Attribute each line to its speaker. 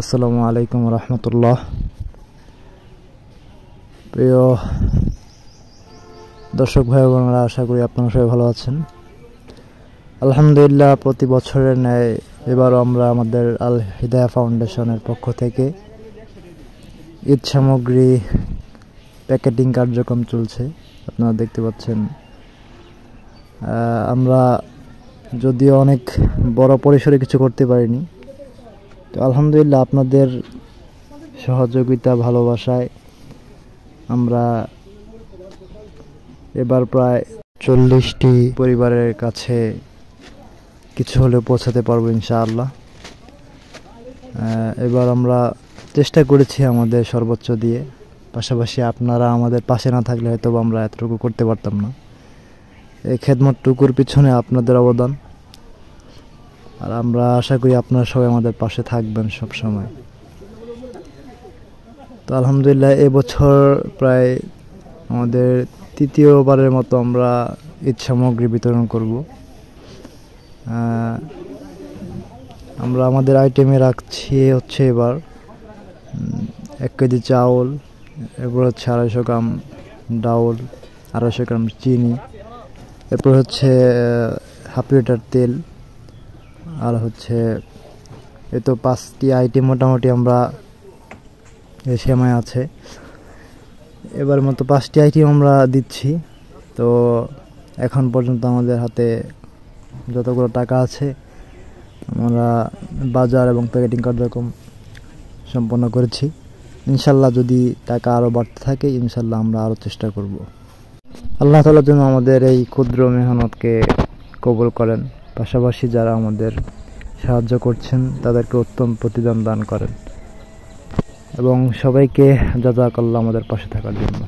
Speaker 1: আসসালামু আলাইকুম রহমতুল্লাহ। প্রিয় দর্শক ভাই বোনেরা, আশা করি আপনারা সবাই ভালো আছেন। আলহামদুলিল্লাহ, প্রতি বছরের ন্যায় এবারও আমরা আমাদের আল হিদায়া ফাউন্ডেশনের পক্ষ থেকে ঈদ সামগ্রী প্যাকেটিং কার্যক্রম চলছে। আপনারা দেখতে পাচ্ছেন, আমরা যদিও অনেক বড় পরিসরে কিছু করতে পারিনি, তো আলহামদুলিল্লাহ আপনাদের সহযোগিতা ভালোবাসায় আমরা এবার প্রায় 40টি পরিবারের কাছে কিছু হলেও পৌঁছাতে পারবো ইনশাআল্লাহ। এবার আমরা চেষ্টা করেছি আমাদের সর্বোচ্চ দিয়ে, পাশাপাশি আপনারা আমাদের পাশে না থাকলে হয়তো আমরা এতটুকু করতে পারতাম না। এই খেদমতটুকুর পিছনে আপনাদের অবদান, আর আমরা আশা করি আপনারা সবাই আমাদের পাশে থাকবেন সব সময়। তো আলহামদুলিল্লাহ এবছর প্রায় আমাদের তৃতীয়বারের মতো আমরা ঈদ সামগ্রী বিতরণ করব। আমরা আমাদের আইটেমে রাখছি হচ্ছে এবার 1 কেজি চাউল, এরপর হচ্ছে 250 গ্রাম ডাউল, 250 গ্রাম চিনি, এরপর হচ্ছে হাফ লিটার তেল, আর হচ্ছে এই তো 5টি আইটেম মোটামুটি আমরা সেমাই আছে। এবার মতো 5টি আইটেম আমরা দিচ্ছি। তো এখন পর্যন্ত আমাদের হাতে যতগুলো টাকা আছে আমরা বাজার এবং প্যাকেটিং কার্যক্রম সম্পন্ন করেছি। ইনশাল্লাহ যদি টাকা আরও বাড়তে থাকে, ইনশাল্লাহ আমরা আরও চেষ্টা করব। আল্লাহ তাআলার জন্য আমাদের এই ক্ষুদ্র মেহনতকে কবুল করেন, পাশাপাশি যারা আমাদের সাহায্য করছেন তাদেরকে উত্তম প্রতিদান দান করেন, এবং সবাইকে জাযাকাল্লাহ আমাদের পাশে থাকার জন্য।